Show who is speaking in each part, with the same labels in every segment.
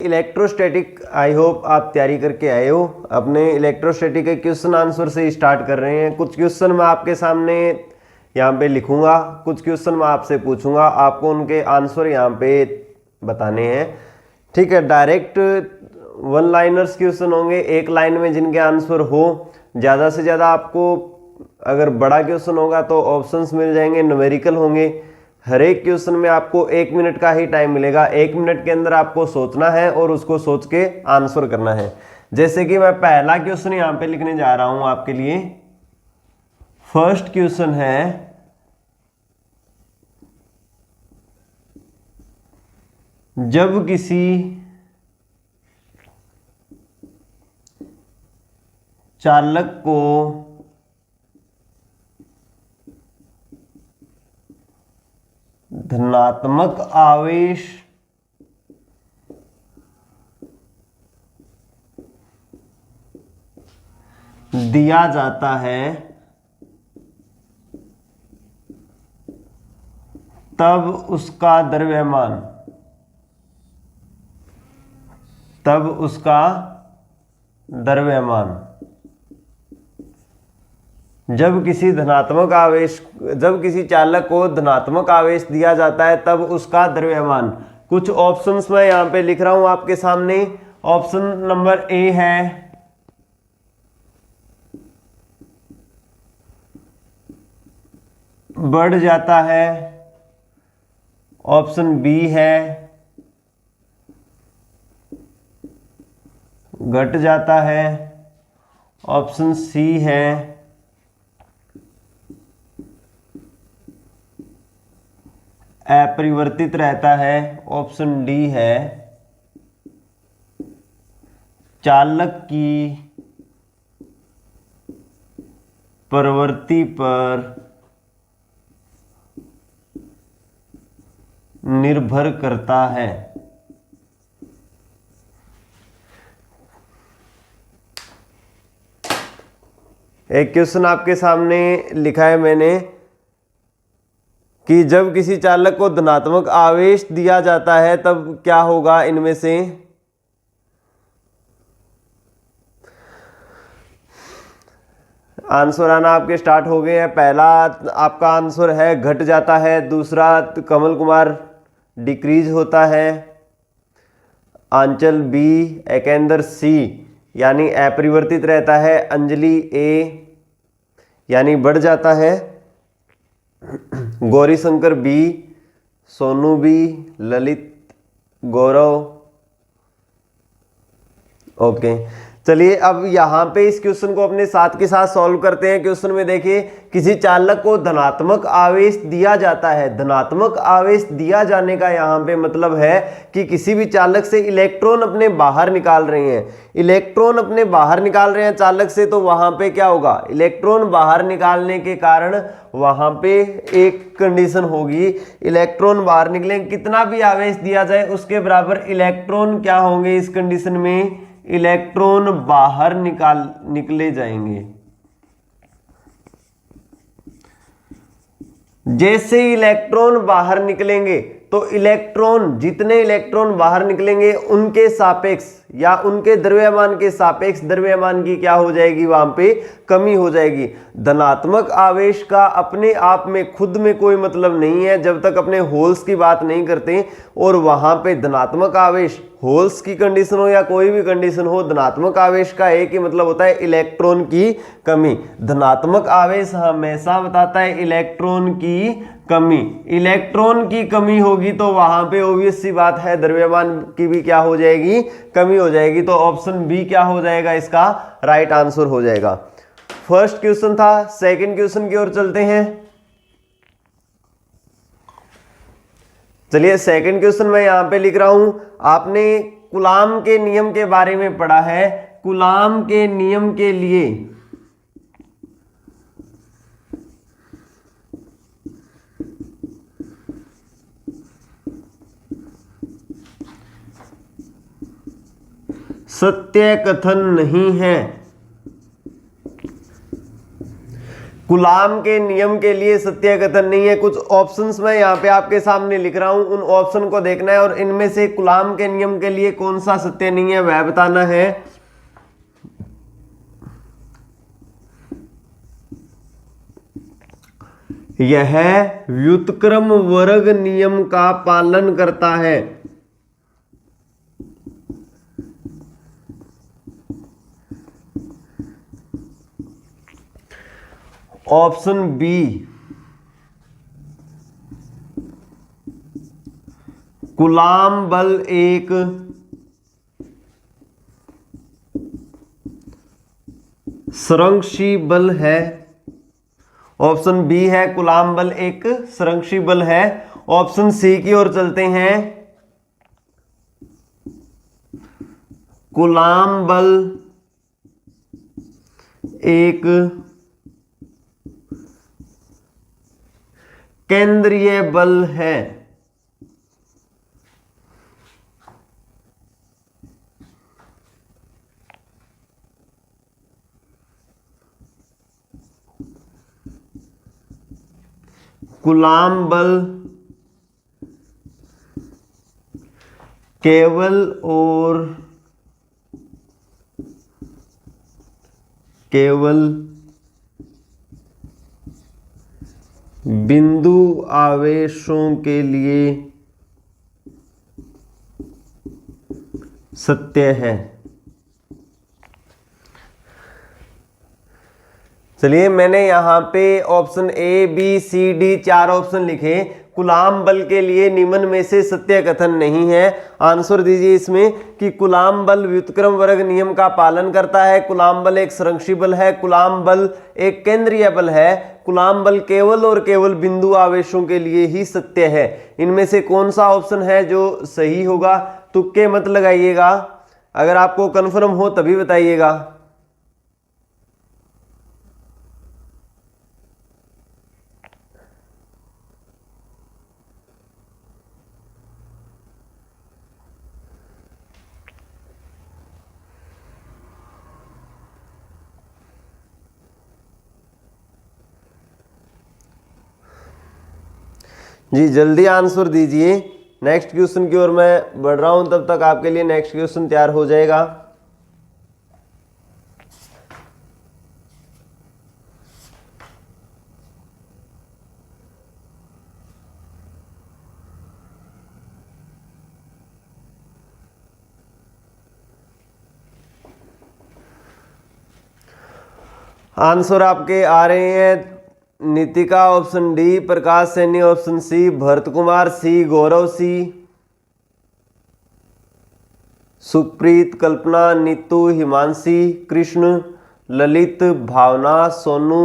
Speaker 1: Electrostatic, I hope आप तैयारी करके आए हो। अपने इलेक्ट्रोस्टैटिक के क्वेश्चन आंसर से स्टार्ट कर रहे हैं। कुछ क्वेश्चन मैं आपके सामने यहाँ पे लिखूंगा, कुछ क्वेश्चन मैं आपसे पूछूंगा, आपको उनके आंसर यहाँ पे बताने हैं। ठीक है, डायरेक्ट वन लाइनर्स क्वेश्चन होंगे, एक लाइन में जिनके आंसर हो। ज़्यादा से ज़्यादा आपको अगर बड़ा क्वेश्चन होगा तो ऑप्शंस मिल जाएंगे, न्यूमेरिकल होंगे। हर एक क्वेश्चन में आपको 1 मिनट का ही टाइम मिलेगा। 1 मिनट के अंदर आपको सोचना है और उसको सोच के आंसर करना है। जैसे कि मैं पहला क्वेश्चन यहाँ पे लिखने जा रहा हूं आपके लिए। फर्स्ट क्वेश्चन है, जब किसी चालक को धनात्मक आवेश दिया जाता है तब उसका द्रव्यमान जब किसी चालक को धनात्मक आवेश दिया जाता है तब उसका द्रव्यमान। कुछ ऑप्शंस मैं यहां पे लिख रहा हूं आपके सामने। ऑप्शन नंबर ए है बढ़ जाता है, ऑप्शन बी है घट जाता है, ऑप्शन सी है अपरिवर्तित रहता है, ऑप्शन डी है चालक की प्रवृत्ति पर निर्भर करता है। एक क्वेश्चन आपके सामने लिखा है मैंने कि जब किसी चालक को धनात्मक आवेश दिया जाता है तब क्या होगा, इनमें से आंसर आना आपके स्टार्ट हो गए हैं। पहला आपका आंसर है घट जाता है, दूसरा कमल कुमार डिक्रीज होता है, आंचल बी, एकेंदर सी यानी अपरिवर्तित रहता है, अंजलि ए यानी बढ़ जाता है, गौरी शंकर बी, सोनू बी, ललित, गौरव। ओके, चलिए अब यहाँ पे इस क्वेश्चन को अपने साथ के साथ सॉल्व करते हैं। क्वेश्चन में देखिए, किसी चालक को धनात्मक आवेश दिया जाता है। धनात्मक आवेश दिया जाने का यहाँ पे मतलब है कि किसी भी चालक से इलेक्ट्रॉन अपने बाहर निकाल रहे हैं। इलेक्ट्रॉन अपने बाहर निकाल रहे हैं चालक से, तो वहां पे क्या होगा, इलेक्ट्रॉन बाहर निकालने के कारण वहां पे एक कंडीशन होगी, इलेक्ट्रॉन बाहर निकलेंगे, कितना भी आवेश दिया जाए उसके बराबर इलेक्ट्रॉन क्या होंगे, इस कंडीशन में इलेक्ट्रॉन बाहर निकले जाएंगे। जैसे इलेक्ट्रॉन बाहर निकलेंगे तो इलेक्ट्रॉन, जितने इलेक्ट्रॉन बाहर निकलेंगे उनके सापेक्ष या उनके द्रव्यमान के सापेक्ष द्रव्यमान की क्या हो जाएगी, वहां पे कमी हो जाएगी। धनात्मक आवेश का अपने आप में खुद में कोई मतलब नहीं है जब तक अपने होल्स की बात नहीं करते। और वहां पे धनात्मक आवेश, होल्स की कंडीशन हो या कोई भी कंडीशन हो, धनात्मक आवेश का एक ही मतलब होता है इलेक्ट्रॉन की कमी। धनात्मक आवेश हमेशा बताता है इलेक्ट्रॉन की कमी। इलेक्ट्रॉन की कमी होगी तो वहां पे ऑब्वियस सी बात है द्रव्यमान की भी क्या हो जाएगी, कमी हो जाएगी। तो ऑप्शन बी क्या हो जाएगा, इसका राइट आंसर हो जाएगा। फर्स्ट क्वेश्चन था। सेकंड क्वेश्चन की ओर चलते हैं। चलिए सेकंड क्वेश्चन मैं यहां पे लिख रहा हूं। आपने कूलाम के नियम के बारे में पढ़ा है। कूलाम के नियम के लिए सत्य कथन नहीं है। कूलाम के नियम के लिए सत्य कथन नहीं है। कुछ ऑप्शंस मैं यहाँ पे आपके सामने लिख रहा हूं, उन ऑप्शन को देखना है और इनमें से कूलाम के नियम के लिए कौन सा सत्य नहीं है वह बताना है। यह व्युत्क्रम वर्ग नियम का पालन करता है। ऑप्शन बी, कूलाम बल एक संरक्षी बल है। ऑप्शन बी है कूलाम बल एक संरक्षी बल है। ऑप्शन सी की ओर चलते हैं, कूलाम बल एक केंद्रीय बल है। कूलाम बल केवल और केवल बिंदु आवेशों के लिए सत्य है। चलिए, मैंने यहाँ पे option A B C D 4 option लिखे। कूलाम बल के लिए निम्न में से सत्य कथन नहीं है। आंसर दीजिए इसमें कि कूलाम बल व्युत्क्रम वर्ग नियम का पालन करता है, कूलाम बल एक संरक्षी बल है, कूलाम बल एक केंद्रीय बल है, कूलाम बल केवल और केवल बिंदु आवेशों के लिए ही सत्य है। इनमें से कौन सा ऑप्शन है जो सही होगा? तुक्के मत लगाइएगा, अगर आपको कंफर्म हो तभी बताइएगा। जी जल्दी आंसर दीजिए। नेक्स्ट क्वेश्चन की ओर मैं बढ़ रहा हूं, तब तक आपके लिए नेक्स्ट क्वेश्चन तैयार हो जाएगा। आंसर आपके आ रहे हैं, Nitika option D, Prakash Saini option C, Bharat Kumar सी, गौरव सी, सुप्रीत, कल्पना, नीतू, हिमांशी, कृष्ण, ललित, भावना, सोनू,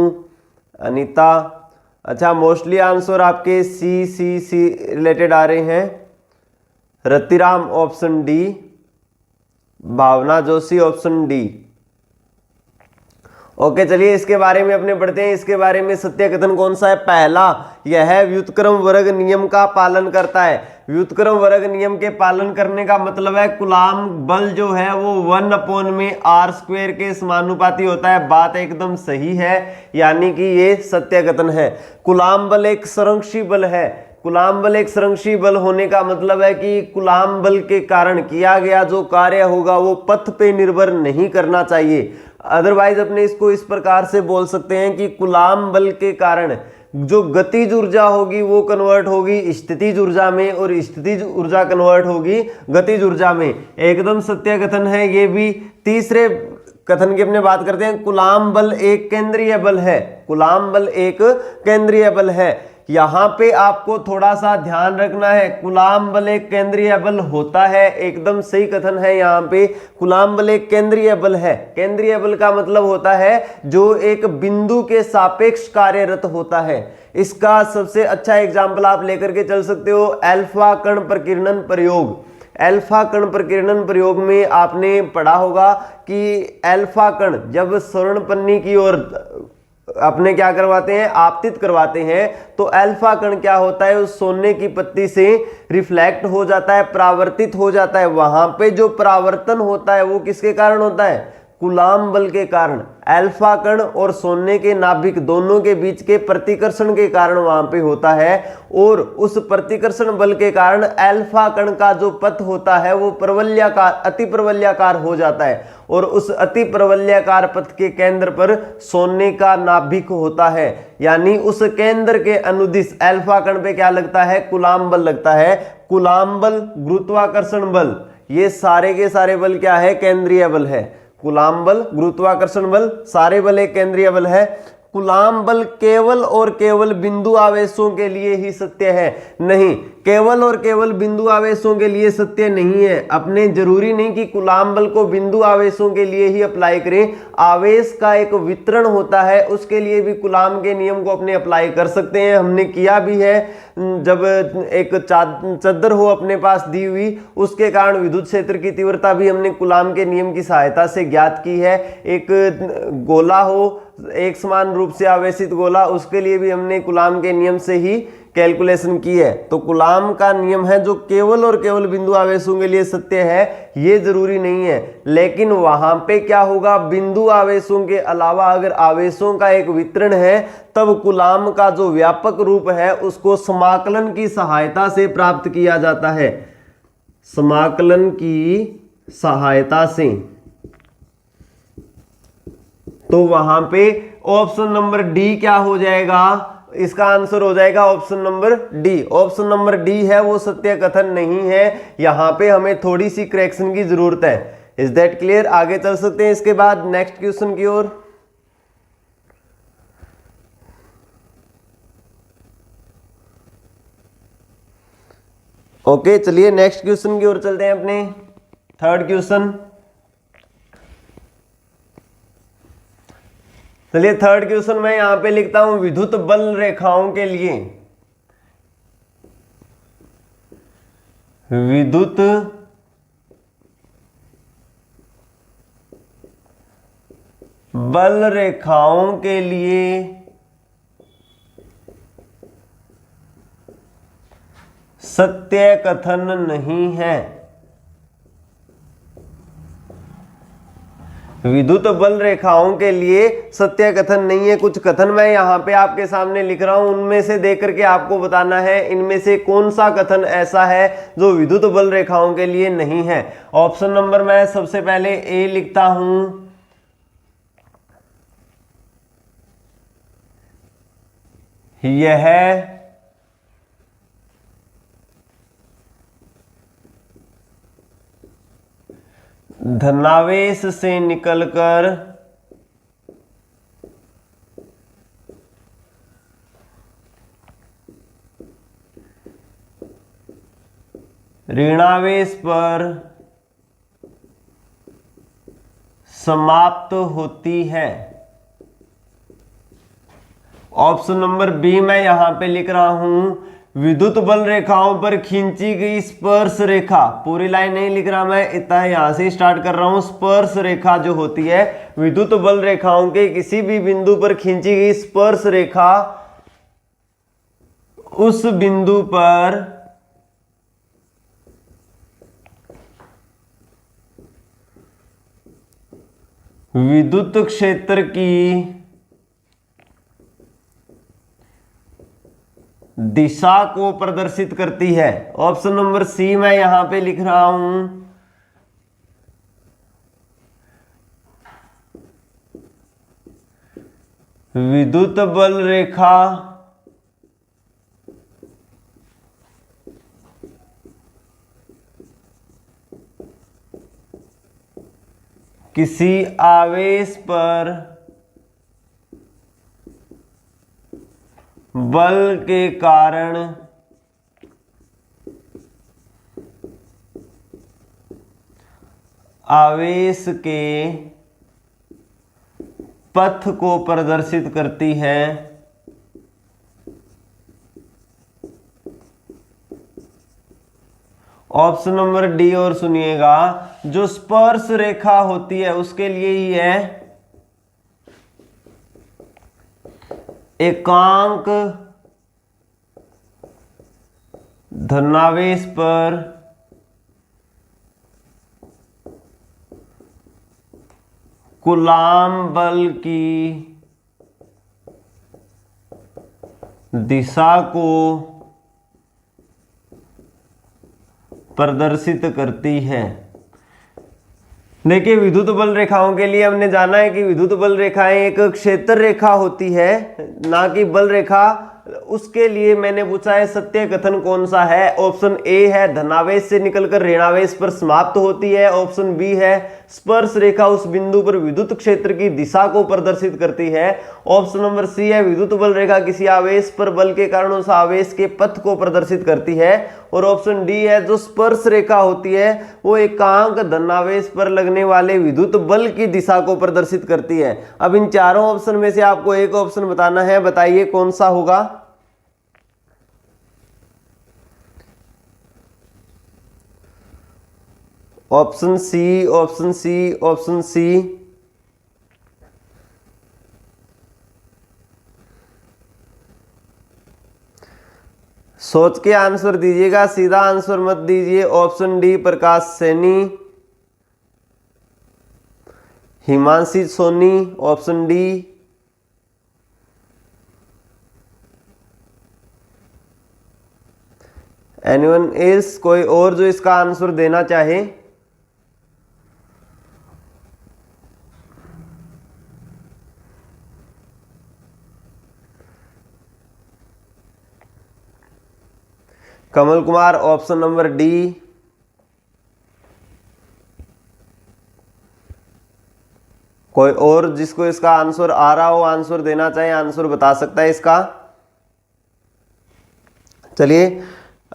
Speaker 1: अनीता। अच्छा, मोस्टली आंसर आपके सी रिलेटेड आ रहे हैं। रतिराम ऑप्शन डी, भावना जोशी ऑप्शन डी। ओके, चलिए इसके बारे में अपने पढ़ते हैं। इसके बारे में सत्य कथन कौन सा है? पहला, यह व्युत्क्रम वर्ग नियम का पालन करता है। व्युत्क्रम वर्ग नियम के पालन करने का मतलब है कूलाम बल जो है वो 1/r² के समानुपाती होता है। बात एकदम सही है, यानी कि ये सत्य कथन है। कूलाम बल एक संरक्षी बल है। कूलाम बल एक संरक्षी बल होने का मतलब है कि कूलाम बल के कारण किया गया जो कार्य होगा वो पथ पे निर्भर नहीं करना चाहिए। अदरवाइज अपने इसको इस प्रकार से बोल सकते हैं कि कूलाम बल के कारण जो गतिज ऊर्जा होगी वो कन्वर्ट होगी स्थितिज ऊर्जा में, और स्थितिज ऊर्जा कन्वर्ट होगी गतिज ऊर्जा में। एकदम सत्य कथन है ये भी। तीसरे कथन की अपने बात करते हैं, कूलाम बल एक केंद्रीय बल है। कूलाम बल एक केंद्रीय बल है। यहां पे आपको थोड़ा सा ध्यान रखना है, कूलाम बल एक केंद्रीय बल होता है, एकदम सही कथन है। यहाँ पे कूलाम बल एक केंद्रीय बल है। केंद्रीय बल का मतलब होता है जो एक बिंदु के सापेक्ष कार्यरत होता है। इसका सबसे अच्छा एग्जाम्पल आप लेकर के चल सकते हो अल्फा कण प्रकीर्णन प्रयोग। अल्फा कण प्रकीर्णन प्रयोग में आपने पढ़ा होगा कि अल्फा कण जब स्वर्णपन्नी की ओर अपने क्या करवाते हैं, आपतित करवाते हैं, तो अल्फा कण क्या होता है, उस सोने की पत्ती से रिफ्लेक्ट हो जाता है, परावर्तित हो जाता है। वहां पे जो परावर्तन होता है वो किसके कारण होता है? कूलाम बल के कारण, अल्फा कण और सोने के नाभिक दोनों के बीच के प्रतिकर्षण के कारण वहां पे होता है, और उस प्रतिकर्षण बल के कारण अल्फा कण का जो पथ होता है वो प्रवलयाकार, अति प्रवलयाकार हो जाता है, और उस अति प्रवलयाकार पथ के केंद्र पर सोने का नाभिक होता है। यानी उस केंद्र के अनुदिश अल्फा कण पे क्या लगता है, कूलाम बल लगता है। कूलाम बल, गुरुत्वाकर्षण बल, ये सारे के सारे बल क्या है, केंद्रीय बल है। कूलाम बल, गुरुत्वाकर्षण बल, सारे बल एक केंद्रीय बल है। कूलाम बल केवल और केवल बिंदु आवेशों के लिए ही सत्य है, नहीं, केवल और केवल बिंदु आवेशों के लिए सत्य नहीं है। अपने जरूरी नहीं कि कूलाम बल को बिंदु आवेशों के लिए ही अप्लाई करें, आवेश का एक वितरण होता है, उसके लिए भी कूलाम के नियम को अपने अप्लाई कर सकते हैं। हमने किया भी है, जब एक चद्दर हो अपने पास दी हुई, उसके कारण विद्युत क्षेत्र की तीव्रता भी हमने कूलाम के नियम की सहायता से ज्ञात की है। एक गोला हो, एक समान रूप से आवेशित गोला, उसके लिए भी हमने कूलाम के नियम से ही कैलकुलेशन की है। तो कूलाम का नियम है जो केवल और केवल बिंदु आवेशों के लिए सत्य है, ये जरूरी नहीं है। लेकिन वहां पे क्या होगा, बिंदु आवेशों के अलावा अगर आवेशों का एक वितरण है, तब कूलाम का जो व्यापक रूप है उसको समाकलन की सहायता से प्राप्त किया जाता है, समाकलन की सहायता से। तो वहां पे ऑप्शन नंबर डी क्या हो जाएगा, इसका आंसर हो जाएगा option number D. Option number D है वो सत्य कथन नहीं है, यहां पे हमें थोड़ी सी करेक्शन की जरूरत है। Is that clear? आगे चल सकते हैं इसके बाद नेक्स्ट क्वेश्चन की ओर। ओके, चलिए नेक्स्ट क्वेश्चन की ओर चलते हैं अपने। थर्ड क्वेश्चन, चलिए थर्ड क्वेश्चन मैं यहां पे लिखता हूं, विद्युत बल रेखाओं के लिए, विद्युत बल रेखाओं के लिए सत्य कथन नहीं है। विद्युत बल रेखाओं के लिए सत्य कथन नहीं है। कुछ कथन मैं यहां पे आपके सामने लिख रहा हूं, उनमें से देख करके आपको बताना है इनमें से कौन सा कथन ऐसा है जो विद्युत बल रेखाओं के लिए नहीं है। ऑप्शन नंबर मैं सबसे पहले ए लिखता हूं, यह धनावेश से निकलकर ऋणावेश पर समाप्त होती है। ऑप्शन नंबर बी मैं यहां पे लिख रहा हूं, विद्युत बल रेखाओं पर खींची गई स्पर्श रेखा, पूरी लाइन नहीं लिख रहा मैं, इतना यहां से स्टार्ट कर रहा हूं। स्पर्श रेखा जो होती है, विद्युत बल रेखाओं के किसी भी बिंदु पर खींची गई स्पर्श रेखा, उस बिंदु पर विद्युत क्षेत्र की दिशा को प्रदर्शित करती है। ऑप्शन नंबर सी मैं यहां पे लिख रहा हूं, विद्युत बल रेखा किसी आवेश पर बल के कारण आवेश के पथ को प्रदर्शित करती है। ऑप्शन नंबर डी और सुनिएगा, जो स्पर्श रेखा होती है उसके लिए ही है एकांक धनावेश पर कूलाम बल की दिशा को प्रदर्शित करती है। देखिए, विद्युत बल रेखाओं के लिए हमने जाना है कि विद्युत बल रेखाएं एक क्षेत्र रेखा होती है, ना कि बल रेखा। उसके लिए मैंने पूछा है सत्य कथन कौन सा है। ऑप्शन ए है धनावेश से निकलकर ऋणावेश पर समाप्त होती है। ऑप्शन बी है स्पर्श रेखा उस बिंदु पर विद्युत क्षेत्र की दिशा को प्रदर्शित करती है। ऑप्शन नंबर सी है विद्युत बल रेखा किसी आवेश पर बल के कारण उस आवेश के पथ को प्रदर्शित करती है। और ऑप्शन डी है जो स्पर्श रेखा होती है वो एकांक धनावेश पर लगने वाले विद्युत बल की दिशा को प्रदर्शित करती है। अब इन चारों ऑप्शन में से आपको एक ऑप्शन बताना है, बताइए कौन सा होगा। Option C, option C, option C. सोच के आंसर दीजिएगा, सीधा आंसर मत दीजिए। Option D Prakash Saini, Himanshi Soni, option D. Anyone else, कोई और जो इसका आंसर देना चाहे। Kamal Kumar, option number D. कोई और जिसको इसका आंसर आ रहा हो, आंसर देना चाहे, आंसर बता सकता है इसका। चलिए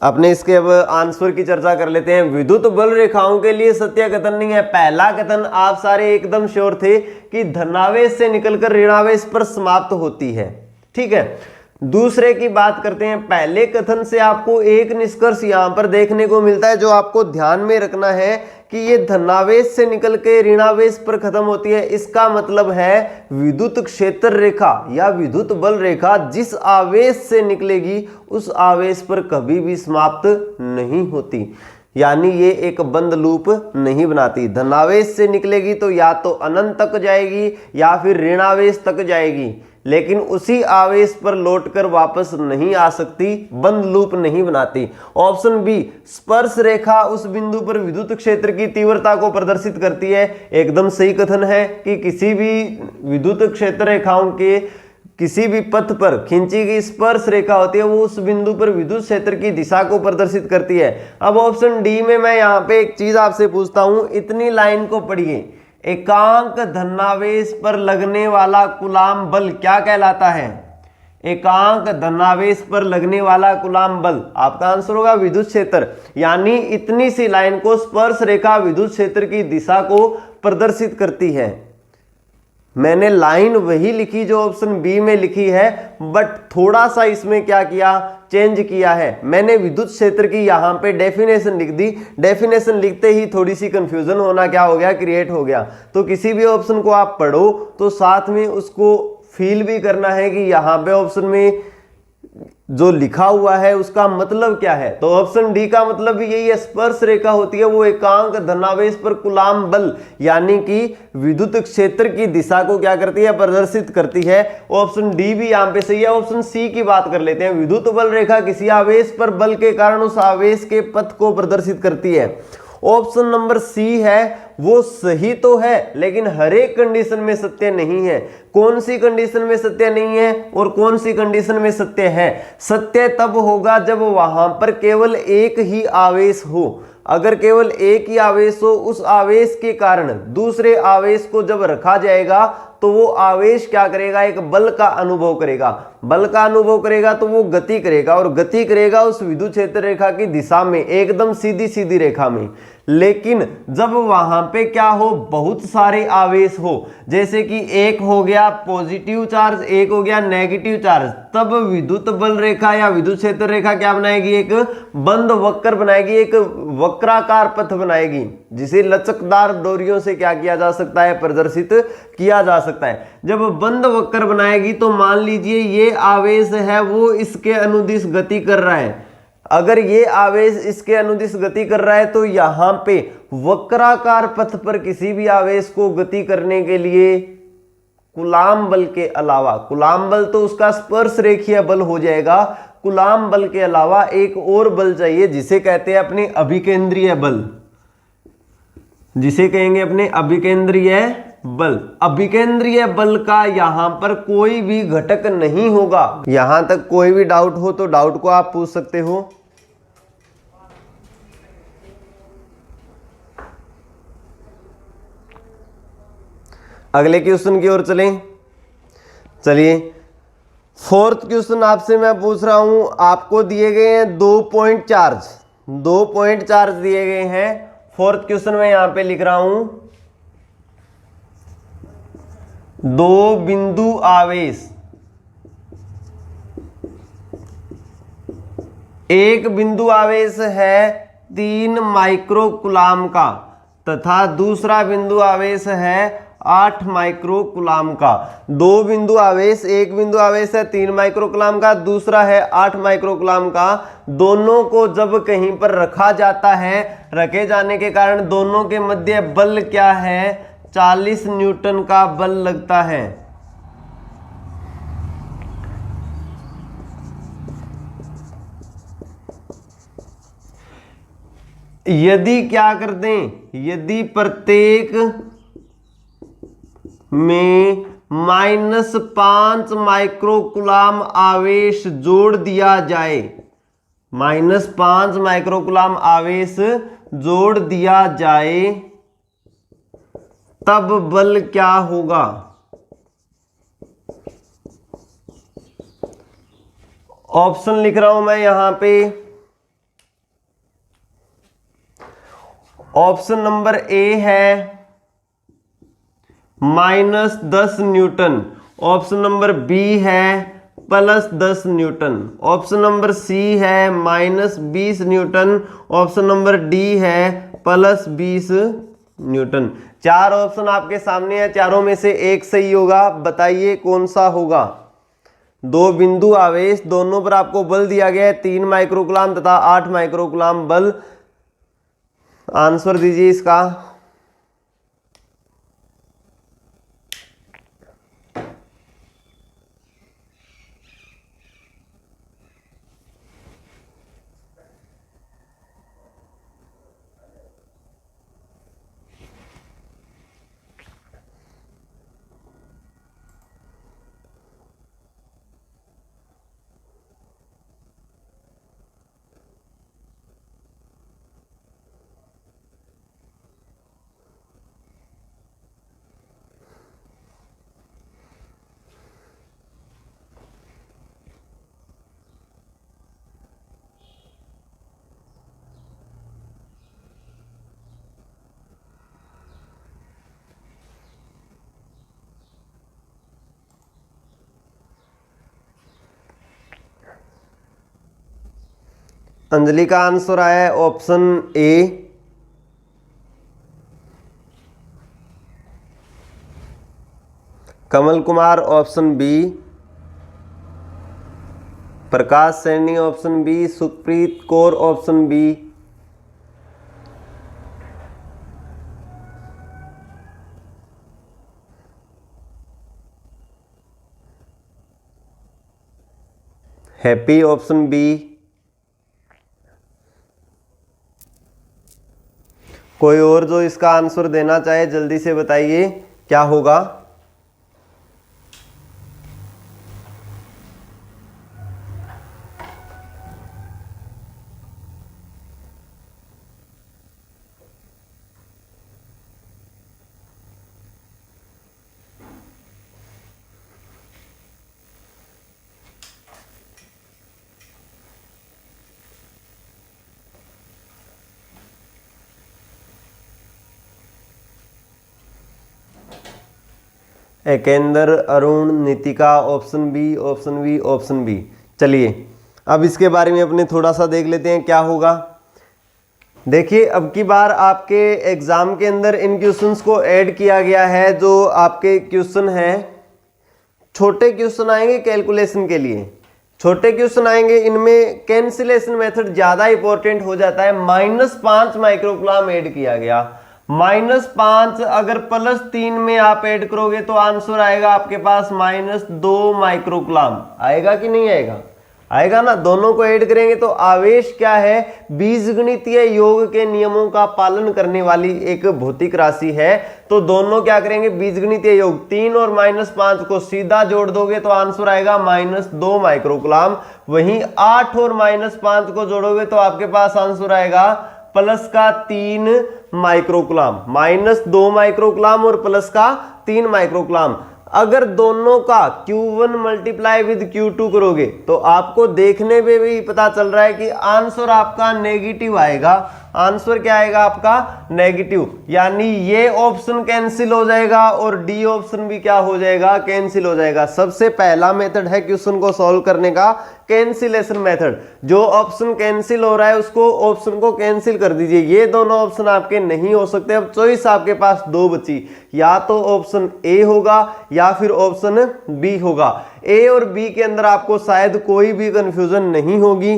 Speaker 1: अपने इसके अब आंसर की चर्चा कर लेते हैं। विद्युत बल रेखाओं के लिए सत्य कथन नहीं है। पहला कथन आप सारे एकदम श्योर थे कि धनावेश से निकलकर ऋणावेश पर समाप्त होती है, ठीक है। दूसरे की बात करते हैं। पहले कथन से आपको एक निष्कर्ष यहां पर देखने को मिलता है जो आपको ध्यान में रखना है कि ये धनावेश से निकल के ऋणावेश पर खत्म होती है। इसका मतलब है विद्युत क्षेत्र रेखा या विद्युत बल रेखा जिस आवेश से निकलेगी उस आवेश पर कभी भी समाप्त नहीं होती, यानी ये एक बंद लूप नहीं बनाती। धनावेश से निकलेगी तो या तो अनंत तक जाएगी या फिर ऋणावेश तक जाएगी, लेकिन उसी आवेश पर लौटकर वापस नहीं आ सकती, बंद लूप नहीं बनाती। ऑप्शन बी स्पर्श रेखा उस बिंदु पर विद्युत क्षेत्र की तीव्रता को प्रदर्शित करती है। एकदम सही कथन है कि किसी भी विद्युत क्षेत्र रेखाओं के किसी भी पथ पर खींची गई स्पर्श रेखा होती है वो उस बिंदु पर विद्युत क्षेत्र की दिशा को प्रदर्शित करती है। अब ऑप्शन डी में मैं यहाँ पे एक चीज आपसे पूछता हूं, इतनी लाइन को पढ़िए। एकांक धनावेश पर लगने वाला कूलाम बल क्या कहलाता है? एकांक धनावेश पर लगने वाला कूलाम बल, आपका आंसर होगा विद्युत क्षेत्र। यानी इतनी सी लाइन को स्पर्श रेखा विद्युत क्षेत्र की दिशा को प्रदर्शित करती है। मैंने लाइन वही लिखी जो ऑप्शन बी में लिखी है, बट थोड़ा सा इसमें क्या किया, चेंज किया है। मैंने विद्युत क्षेत्र की यहाँ पे डेफिनेशन लिख दी। डेफिनेशन लिखते ही थोड़ी सी कंफ्यूजन होना क्या हो गया, क्रिएट हो गया। तो किसी भी ऑप्शन को आप पढ़ो तो साथ में उसको फील भी करना है कि यहाँ पे ऑप्शन में जो लिखा हुआ है उसका मतलब क्या है। तो ऑप्शन डी का मतलब भी यही है, स्पर्श रेखा होती है वो एकांक धनावेश पर कूलाम बल यानी कि विद्युत क्षेत्र की दिशा को क्या करती है, प्रदर्शित करती है। ऑप्शन डी भी यहाँ पे सही है। ऑप्शन सी की बात कर लेते हैं। विद्युत बल रेखा किसी आवेश पर बल के कारण उस आवेश के पथ को प्रदर्शित करती है। ऑप्शन नंबर सी है वो सही तो है लेकिन हर एक कंडीशन में सत्य नहीं है। कौन सी कंडीशन में सत्य नहीं है और कौन सी कंडीशन में सत्य है? सत्य तब होगा जब वहां पर केवल एक ही आवेश हो। अगर केवल एक ही आवेश हो, उस आवेश के कारण दूसरे आवेश को जब रखा जाएगा तो वो आवेश क्या करेगा, एक बल का अनुभव करेगा। बल का अनुभव करेगा तो वो गति करेगा और गति करेगा उस विद्युत क्षेत्र रेखा की दिशा में, एकदम सीधी सीधी रेखा में। लेकिन जब वहां पे क्या हो, बहुत सारे आवेश हो, जैसे कि एक हो गया पॉजिटिव चार्ज, एक हो गया नेगेटिव चार्ज, तब विद्युत बल रेखा या विद्युत क्षेत्र रेखा क्या बनाएगी, एक बंद वक्र बनाएगी, एक वक्राकार पथ बनाएगी जिसे लचकदार डोरियों से क्या किया जा सकता है, प्रदर्शित किया जा सकता है। जब बंद वक्र बनाएगी तो मान लीजिए ये आवेश है वो इसके अनुदिश गति कर रहा है। अगर ये आवेश इसके अनुदिश गति कर रहा है तो यहाँ पे वक्राकार पथ पर किसी भी आवेश को गति करने के लिए कूलाम बल के अलावा, कूलाम बल तो उसका स्पर्श रेखीय बल हो जाएगा, कूलाम बल के अलावा एक और बल चाहिए जिसे कहते हैं अपने अभिकेंद्रीय बल, जिसे कहेंगे अपने अभिकेंद्रीय बल। अभिकेंद्रीय बल का यहां पर कोई भी घटक नहीं होगा। यहां तक कोई भी डाउट हो तो डाउट को आप पूछ सकते हो। अगले क्वेश्चन की ओर चलें। चलिए, फोर्थ क्वेश्चन आपसे मैं पूछ रहा हूं, आपको दिए गए हैं 2 पॉइंट चार्ज, 2 पॉइंट चार्ज दिए गए हैं। फोर्थ क्वेश्चन में यहां पे लिख रहा हूं 2 बिंदु आवेश, एक बिंदु आवेश है 3 माइक्रो कूलाम का तथा दूसरा बिंदु आवेश है 8 माइक्रो कूलाम का। 2 बिंदु आवेश, एक बिंदु आवेश है 3 माइक्रो कूलाम का, दूसरा है 8 माइक्रो कूलाम का। दोनों को जब कहीं पर रखा जाता है, रखे जाने के कारण दोनों के मध्य बल क्या है, 40 न्यूटन का बल लगता है। यदि क्या कर दें, यदि प्रत्येक में -5 माइक्रो कूलाम आवेश जोड़ दिया जाए, -5 माइक्रो कूलाम आवेश जोड़ दिया जाए, तब बल क्या होगा। ऑप्शन लिख रहा हूं मैं यहां पे। ऑप्शन नंबर ए है -10 न्यूटन, ऑप्शन नंबर बी है +10 न्यूटन, ऑप्शन नंबर सी है -20 न्यूटन, ऑप्शन नंबर डी है +20 न्यूटन। 4 ऑप्शन आपके सामने है, चारों में से एक सही होगा। बताइए कौन सा होगा। 2 बिंदु आवेश, दोनों पर आपको बल दिया गया है 3 माइक्रो कूलाम तथा 8 माइक्रो कूलाम बल। आंसर दीजिए इसका। अंजलि का आंसर आया है option A. Kamal Kumar option B, Prakash Saini option B, Sukhpreet Kaur option B. Happy option B. कोई और जो इसका आंसर देना चाहे जल्दी से बताइए क्या होगा। Ekender, Arun, Nitika option B, option B, option B. चलिए अब इसके बारे में अपने थोड़ा सा देख लेते हैं क्या होगा। देखिए अब की बार आपके एग्जाम के अंदर इन क्वेश्चंस को ऐड किया गया है। जो आपके क्वेश्चन हैं, छोटे क्वेश्चन आएंगे कैलकुलेशन के लिए, छोटे क्वेश्चन आएंगे इनमें कैंसिलेशन मेथड ज्यादा इंपॉर्टेंट हो जाता है। -5 माइक्रोकूलम ऐड किया गया, -5 अगर +3 में आप ऐड करोगे तो आंसर आएगा आपके पास -2 माइक्रोकूलम। आएगा कि नहीं आएगा? आएगा ना। दोनों को ऐड करेंगे तो आवेश क्या है? बीजगणितीय योग के नियमों का पालन करने वाली एक भौतिक राशि है। तो दोनों क्या करेंगे? बीजगणितीय योग 3 और -5 को सीधा जोड़ दोगे तो आंसर आएगा -2 माइक्रोकूलम। वहीं 8 और -5 को जोड़ोगे तो आपके पास आंसर आएगा +3 माइक्रोकूलम। -2 माइक्रोकूलम और +3 माइक्रोकूलम। अगर दोनों का Q1 मल्टीप्लाई विद Q2 करोगे तो आपको देखने में भी पता चल रहा है कि आंसर आपका नेगेटिव आएगा। आंसर क्या आएगा आपका? नेगेटिव। यानी ये ऑप्शन कैंसिल हो जाएगा और डी ऑप्शन भी क्या हो जाएगा? कैंसिल हो जाएगा। सबसे पहला मेथड है क्वेश्चन को सॉल्व करने का कैंसिलेशन मेथड। जो ऑप्शन कैंसिल हो रहा है उसको ऑप्शन को कैंसिल कर दीजिए। ये दोनों ऑप्शन आपके नहीं हो सकते। अब चॉइस आपके पास दो बची, या तो ऑप्शन ए होगा या फिर ऑप्शन बी होगा। ए और बी के अंदर आपको शायद कोई भी कंफ्यूजन नहीं होगी,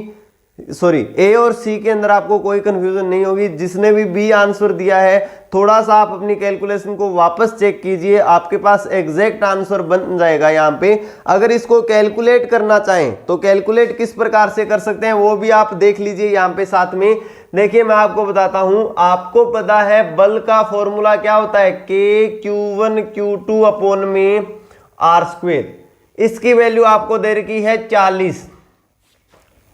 Speaker 1: सॉरी ए और सी के अंदर आपको कोई कंफ्यूजन नहीं होगी। जिसने भी बी आंसर दिया है थोड़ा सा आप अपनी कैलकुलेशन को वापस चेक कीजिए, आपके पास एग्जैक्ट आंसर बन जाएगा यहाँ पे। अगर इसको कैलकुलेट करना चाहें तो कैलकुलेट किस प्रकार से कर सकते हैं वो भी आप देख लीजिए यहाँ पे साथ में। देखिए मैं आपको बताता हूं, आपको पता है बल का फॉर्मूला क्या होता है? K Q1 अपॉन में R²। इसकी वैल्यू आपको दे रखी है 40।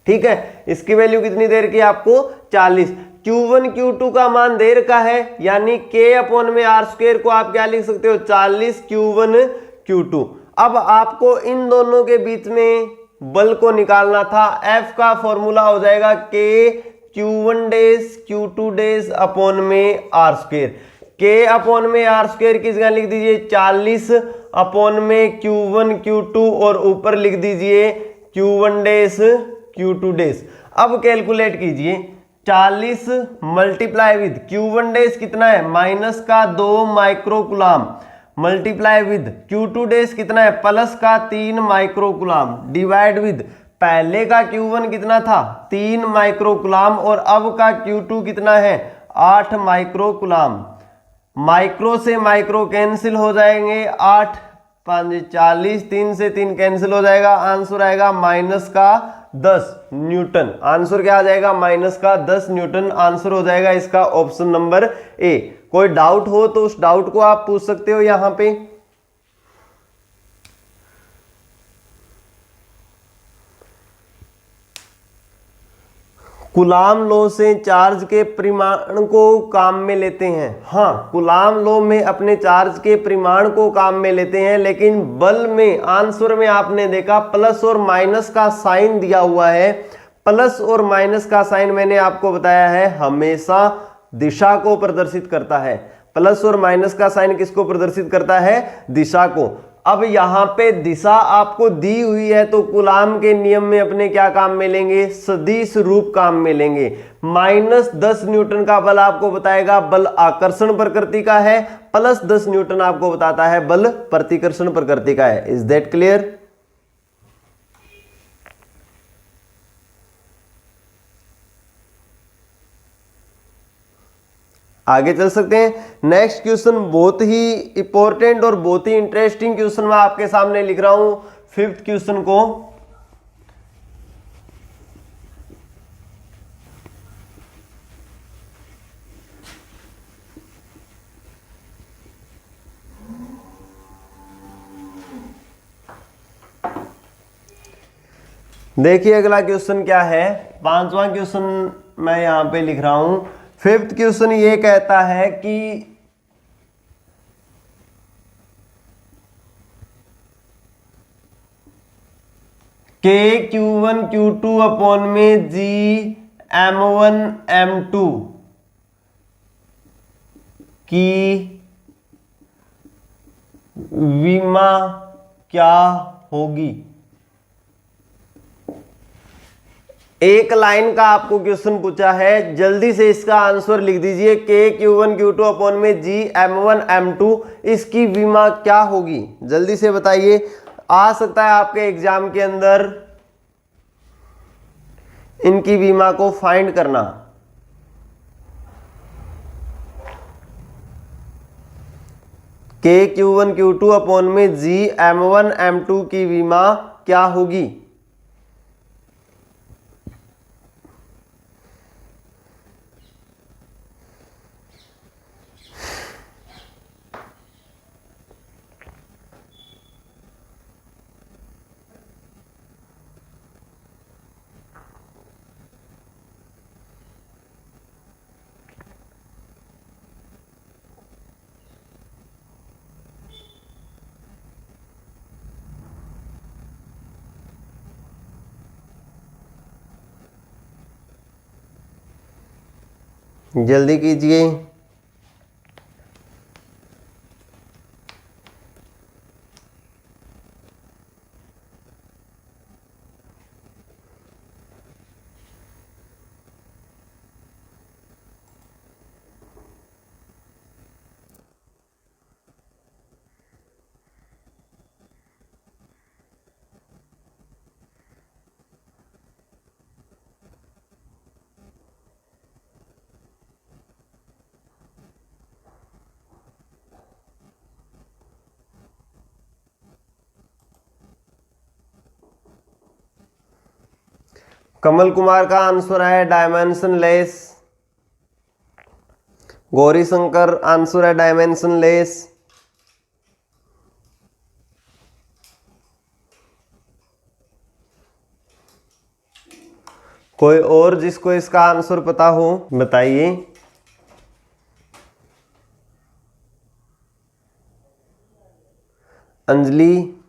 Speaker 1: ठीक है, इसकी वैल्यू कितनी दे रखी है आपको? 40। Q1 Q2 का मान दे रखा है, यानी K अपॉन में R² को आप क्या लिख सकते हो? 40 Q1 Q2। अब आपको इन दोनों के बीच में बल को निकालना था। F का फॉर्मूला हो जाएगा K Q1 days Q2 days upon में R²। K अपॉन में R² की जगह लिख दीजिए 40 अपॉन में Q1 Q2 और ऊपर लिख दीजिए Q1 डेज Q2 डेज। अब कैलकुलेट कीजिए, 40 मल्टीप्लाई विद Q1 डेज कितना है? -2 microcoulomb multiply with Q2 days कितना है? +3 माइक्रोकूलम डिवाइड विद पहले का Q1 कितना था? 3 माइक्रोकूलम और अब का Q2 कितना है? 8 माइक्रोकूलम। माइक्रो से माइक्रो कैंसिल हो जाएंगे, 8 5 40, 3 से 3 कैंसिल हो जाएगा। आंसर आएगा -10 न्यूटन। आंसर क्या आ जाएगा? -10 न्यूटन आंसर हो जाएगा इसका ऑप्शन नंबर ए। कोई डाउट हो तो उस डाउट को आप पूछ सकते हो यहां पे। कूलाम लॉ से चार्ज के परिमाण को काम में लेते हैं। हाँ, कूलाम लॉ में अपने चार्ज के परिमाण को काम में लेते हैं, लेकिन बल में आंसर में आपने देखा प्लस और माइनस का साइन दिया हुआ है। प्लस और माइनस का साइन मैंने आपको बताया है हमेशा दिशा को प्रदर्शित करता है। प्लस और माइनस का साइन किसको प्रदर्शित करता है? दिशा को। अब यहां पे दिशा आपको दी हुई है तो कूलाम के नियम में अपने क्या काम में लेंगे? सदिश रूप काम में लेंगे। -10 न्यूटन का बल आपको बताएगा बल आकर्षण प्रकृति का है, +10 न्यूटन आपको बताता है बल प्रतिकर्षण प्रकृति का है। Is that clear? आगे चल सकते हैं। नेक्स्ट क्वेश्चन बहुत ही इंपॉर्टेंट और बहुत ही इंटरेस्टिंग क्वेश्चन मैं आपके सामने लिख रहा हूं। 5th क्वेश्चन को देखिए अगला क्वेश्चन क्या है। 5वां क्वेश्चन मैं यहां पे लिख रहा हूं। 5th क्वेश्चन ये कहता है कि K Q1 Q2 अपॉन में G M1 M2 की विमा क्या होगी? एक लाइन का आपको क्वेश्चन पूछा है, जल्दी से इसका आंसर लिख दीजिए। K Q1 Q2 अपॉन में G M1 M2 इसकी विमा क्या होगी? जल्दी से बताइए। आ सकता है आपके एग्जाम के अंदर इनकी विमा को फाइंड करना। KQ1 Q2 अपॉन में G M1 M2 की विमा क्या होगी? जल्दी कीजिए। कमल कुमार का आंसर है dimension less. Gauri Shankar answer है डायमेंशन लेस। कोई और जिसको इसका आंसर पता हो बताइए। अंजलि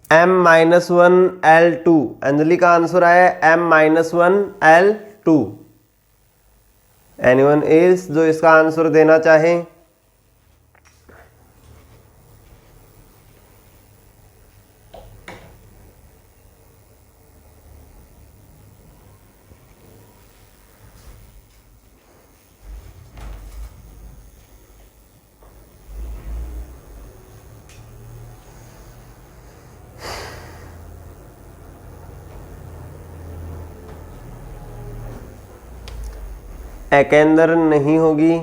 Speaker 1: M-1L2, अंजलि का आंसर है M-1L2। एनीवन एल्स जो इसका आंसर देना चाहे? एकेंदर नहीं होगी।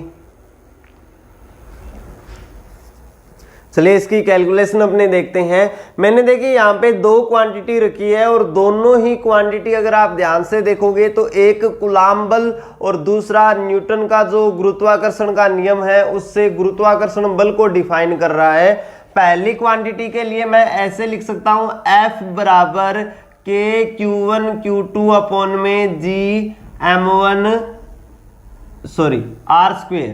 Speaker 1: चलिए इसकी कैलकुलेशन अपने देखते हैं। मैंने देखिए यहाँ पे दो क्वांटिटी रखी है और दोनों ही क्वांटिटी अगर आप ध्यान से देखोगे तो एक कूलाम बल और दूसरा न्यूटन का जो गुरुत्वाकर्षण का नियम है उससे गुरुत्वाकर्षण बल को डिफाइन कर रहा है। पहली क्वांटिटी के लिए मैं ऐसे लिख सकता हूं F बराबर KQ1 Q2 अपॉन में G R स्क्वेयर।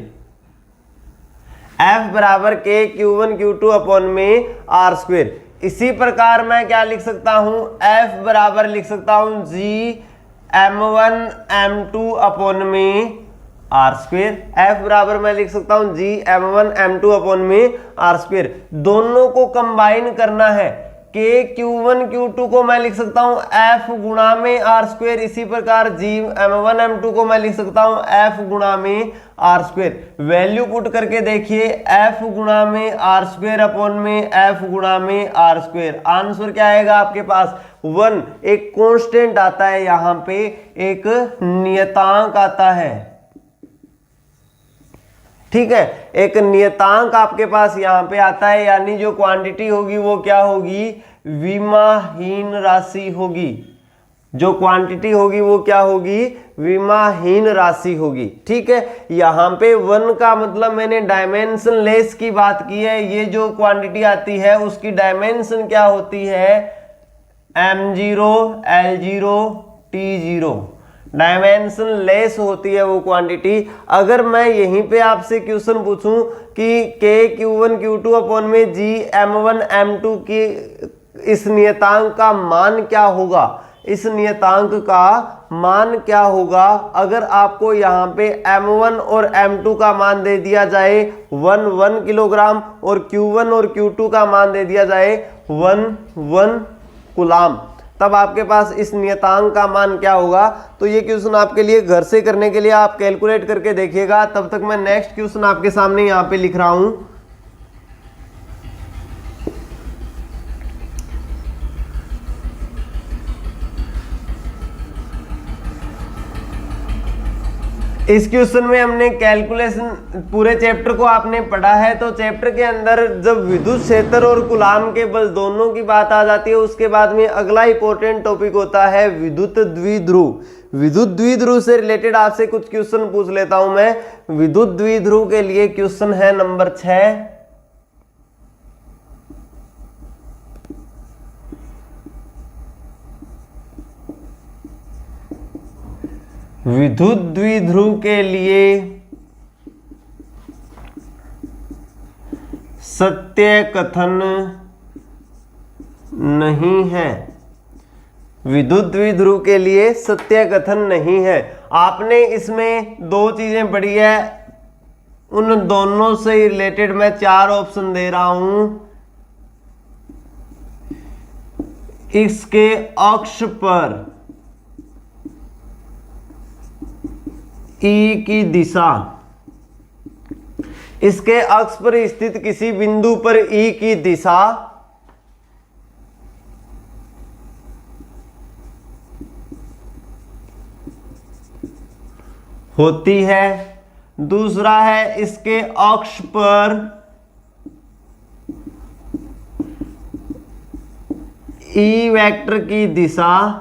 Speaker 1: F बराबर KQ1 Q2 अपॉन में R स्क्वेयर। इसी प्रकार मैं क्या लिख सकता हूं? F बराबर लिख सकता हूं G M1 M2 अपॉन में R स्क्वेयर। F बराबर मैं लिख सकता हूं G M1 M2 अपॉन में R स्क्वेयर। दोनों को कंबाइन करना है। KQ1 Q2 को मैं लिख सकता हूं F गुणा में R स्क्वेयर। इसी प्रकार G M1 M2 को मैं लिख सकता हूं F गुणा में R स्क्वेयर। वैल्यू पुट करके देखिए F गुणा में R स्क्वेयर अपॉन में F गुणा में R स्क्वेयर। आंसर क्या आएगा आपके पास? 1। एक कांस्टेंट आता है, यहां पे एक नियतांक आता है। ठीक है, एक नियतांक आपके पास यहां पे आता है, यानी जो क्वांटिटी होगी वो क्या होगी? विमाहीन राशि होगी। जो क्वांटिटी होगी वो क्या होगी? विमाहीन राशि होगी। ठीक है, यहां पे 1 का मतलब मैंने डायमेंशन लेस की बात की है। ये जो क्वांटिटी आती है उसकी डायमेंशन क्या होती है? M0 L0 T0। Dimension less होती है वो क्वांटिटी। अगर मैं यहीं पे आपसे क्वेश्चन पूछूं कि KQ1 Q2 अपॉन में G M1 M2 की इस नियतांक का मान क्या होगा? इस नियतांक का मान क्या होगा? अगर आपको यहाँ पे M1 और M2 का मान दे दिया जाए 1 किलोग्राम और Q1 और Q2 का मान दे दिया जाए 1 कूलाम, तब आपके पास इस नियतांक का मान क्या होगा? तो ये क्वेश्चन आपके लिए घर से करने के लिए आप कैलकुलेट करके देखिएगा। तब तक मैं नेक्स्ट क्वेश्चन आपके सामने यहाँ पे लिख रहा हूं। इस क्वेश्चन में हमने कैलकुलेशन, पूरे चैप्टर को आपने पढ़ा है, तो चैप्टर के अंदर जब विद्युत क्षेत्र और कूलाम के बल दोनों की बात आ जाती है, उसके बाद में अगला इंपॉर्टेंट टॉपिक होता है विद्युत द्विध्रुव। विद्युत द्विध्रुव से रिलेटेड आपसे कुछ क्वेश्चन पूछ लेता हूं मैं। विद्युत द्विध्रुव के लिए क्वेश्चन है नंबर 6। विद्युत द्विध्रुव के लिए सत्य कथन नहीं है। विद्युत द्विध्रुव के लिए सत्य कथन नहीं है। आपने इसमें दो चीजें पढ़ी है, उन दोनों से रिलेटेड मैं 4 ऑप्शन दे रहा हूं। इसके अक्ष पर ई की दिशा, इसके अक्ष पर स्थित किसी बिंदु पर ई की दिशा होती है। दूसरा है इसके अक्ष पर ई वेक्टर की दिशा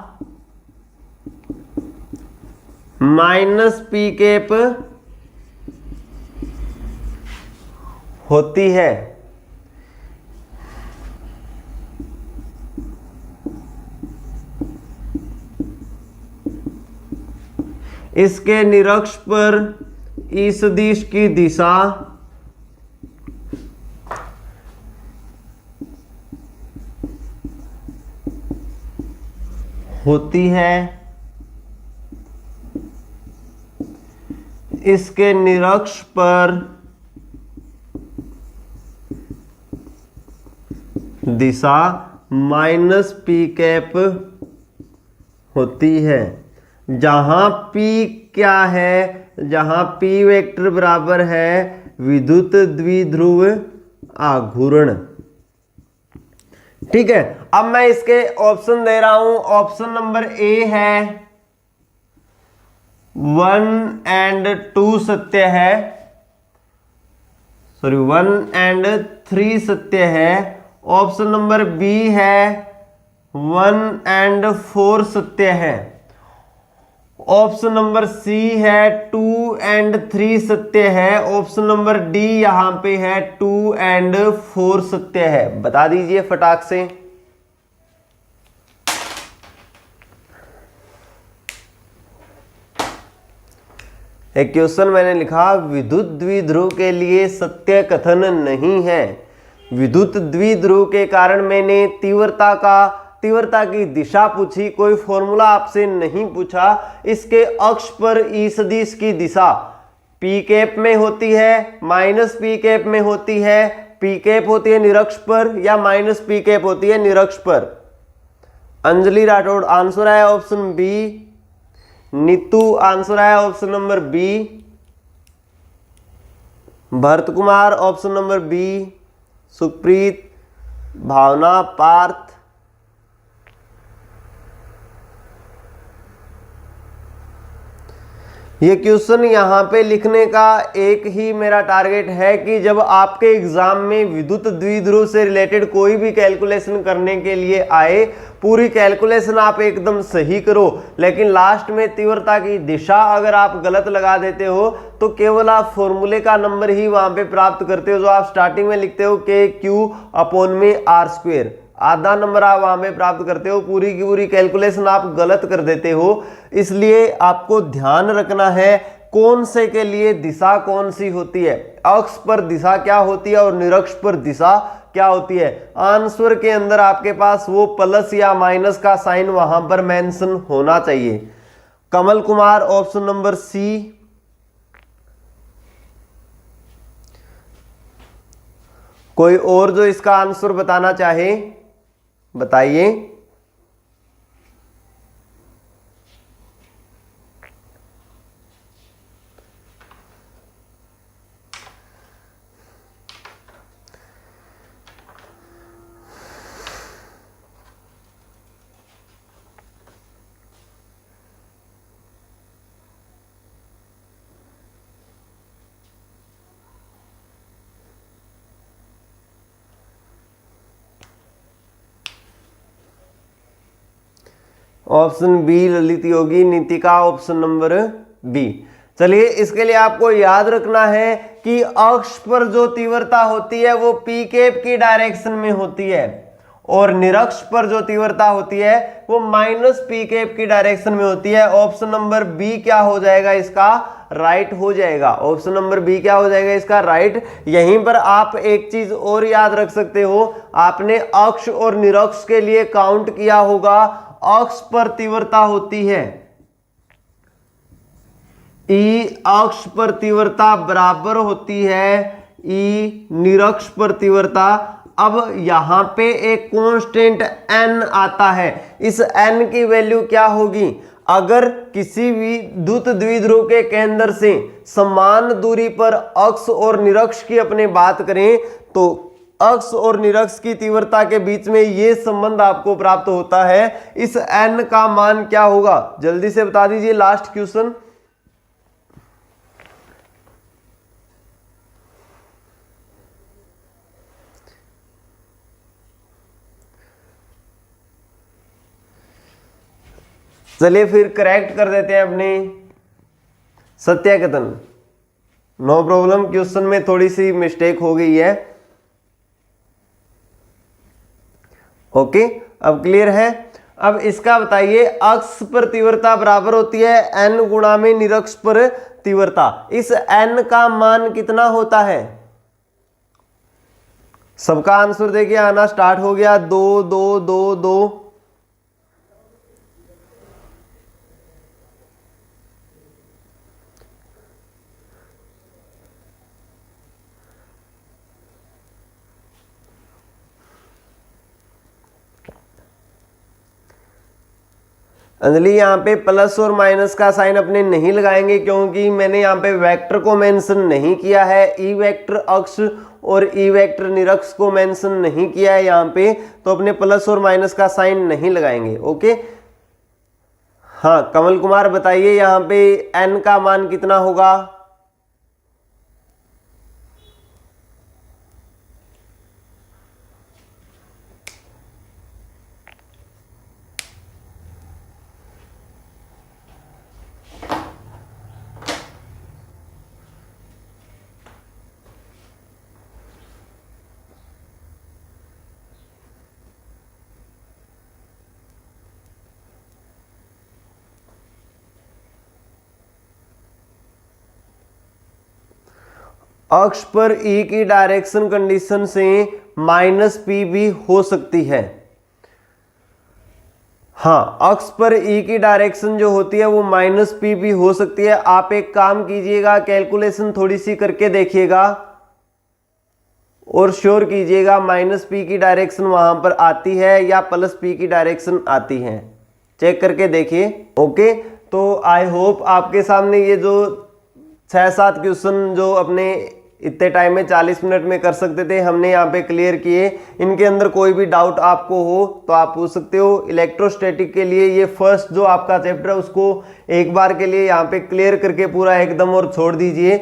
Speaker 1: माइनस पी कैप होती है। इसके निरक्ष पर ई सदिश की दिशा होती है। इसके निरक्ष पर दिशा माइनस पी कैप होती है। जहां P क्या है, जहां P वेक्टर बराबर है विद्युत द्विध्रुव आघूर्ण। ठीक है, अब मैं इसके ऑप्शन दे रहा हूं। ऑप्शन नंबर ए है 1 and 2 सत्य है, सॉरी 1 and 3 सत्य है। ऑप्शन नंबर बी है 1 and 4 सत्य है। ऑप्शन नंबर सी है 2 and 3 सत्य है। ऑप्शन नंबर डी यहां पे है 2 and 4 सत्य है। बता दीजिए फटाक से। एक क्वेश्चन मैंने लिखा, विद्युत द्विध्रुव के लिए सत्य कथन नहीं है। विद्युत द्विध्रुव के कारण मैंने तीव्रता की दिशा पूछी, कोई फॉर्मूला आपसे नहीं पूछा। इसके अक्ष पर ई सदिश की दिशा पी कैप में होती है, माइनस पी कैप में होती है। पी कैप होती है निरक्ष पर या माइनस पी कैप होती है निरक्ष पर। अंजलि राठौड़ आंसर है ऑप्शन बी। नीतू आंसर है option number B. Bharat Kumar option number B. Sukhpreet, Bhavna, Parth, ये क्वेश्चन यहाँ पे लिखने का एक ही मेरा टारगेट है कि जब आपके एग्जाम में विद्युत द्विध्रुव से रिलेटेड कोई भी कैलकुलेशन करने के लिए आए, पूरी कैलकुलेशन आप एकदम सही करो, लेकिन लास्ट में तीव्रता की दिशा अगर आप गलत लगा देते हो तो केवल आप फॉर्मूले का नंबर ही वहां पे प्राप्त करते हो, जो आप स्टार्टिंग में लिखते हो के क्यू अपॉन में आर स्क्वेयर। आधा नंबर आप वहां पे प्राप्त करते हो, पूरी की पूरी कैलकुलेशन आप गलत कर देते हो। इसलिए आपको ध्यान रखना है कौन से के लिए दिशा कौन सी होती है, अक्ष पर दिशा क्या होती है और निरक्ष पर दिशा क्या होती है। आंसर के अंदर आपके पास वो प्लस या माइनस का साइन वहां पर मेंशन होना चाहिए। कमल कुमार ऑप्शन नंबर सी। कोई और जो इसका आंसर बताना चाहे बताइए। ऑप्शन बी ललित योगी नीतिका, ऑप्शन नंबर बी। चलिए इसके लिए आपको याद रखना है कि अक्ष पर जो तीव्रता होती है वो पी कैप की डायरेक्शन में होती है और निरक्ष पर जो तीव्रता होती है वो माइनस पी कैप की डायरेक्शन में होती है। ऑप्शन नंबर बी क्या हो जाएगा इसका राइट हो जाएगा। ऑप्शन नंबर बी क्या हो जाएगा इसका राइट। यहीं पर आप एक चीज और याद रख सकते हो, आपने अक्ष और निरक्ष के लिए काउंट किया होगा। अक्ष पर तीव्रता होती है ई, अक्ष पर तीव्रता बराबर होती है ई निरक्ष पर तीव्रता। अब यहां पे एक कांस्टेंट n आता है, इस n की वैल्यू क्या होगी? अगर किसी भी द्युत द्विध्रुव के केंद्र से समान दूरी पर अक्ष और निरक्ष की अपने बात करें तो अक्ष और निरक्ष की तीव्रता के बीच में ये संबंध आपको प्राप्त होता है। इस n का मान क्या होगा जल्दी से बता दीजिए। लास्ट क्वेश्चन, चलिए फिर करेक्ट कर देते हैं अपने सत्याकथन। नो प्रॉब्लम, क्वेश्चन में थोड़ी सी मिस्टेक हो गई है। ओके, अब क्लियर है। अब इसका बताइए, अक्ष पर तीव्रता बराबर होती है n गुणा में निरक्ष पर तीव्रता। इस n का मान कितना होता है? सबका आंसर देखिए आना स्टार्ट हो गया। 2 2 2 2। अंजलि यहाँ पे प्लस और माइनस का साइन अपने नहीं लगाएंगे क्योंकि मैंने यहाँ पे वेक्टर को मेंशन नहीं किया है। ई वेक्टर अक्ष और ई वेक्टर निरक्ष को मेंशन नहीं किया है यहाँ पे, तो अपने प्लस और माइनस का साइन नहीं लगाएंगे। ओके, हाँ कमल कुमार बताइए यहाँ पे n का मान कितना होगा? अक्ष पर ई की डायरेक्शन कंडीशन से माइनस पी भी हो सकती है। हाँ, अक्ष पर ई की डायरेक्शन जो होती है वो माइनस पी भी हो सकती है। आप एक काम कीजिएगा, कैलकुलेशन थोड़ी सी करके देखिएगा और श्योर कीजिएगा माइनस पी की डायरेक्शन वहां पर आती है या प्लस पी की डायरेक्शन आती है, चेक करके देखिए। ओके, तो आई होप आपके सामने ये जो 6-7 क्वेश्चन जो अपने इतने टाइम में 40 मिनट में कर सकते थे हमने यहाँ पे क्लियर किए। इनके अंदर कोई भी डाउट आपको हो तो आप पूछ सकते हो। इलेक्ट्रोस्टैटिक के लिए ये फर्स्ट जो आपका चैप्टर है उसको एक बार के लिए यहाँ पे क्लियर करके पूरा एकदम और छोड़ दीजिए।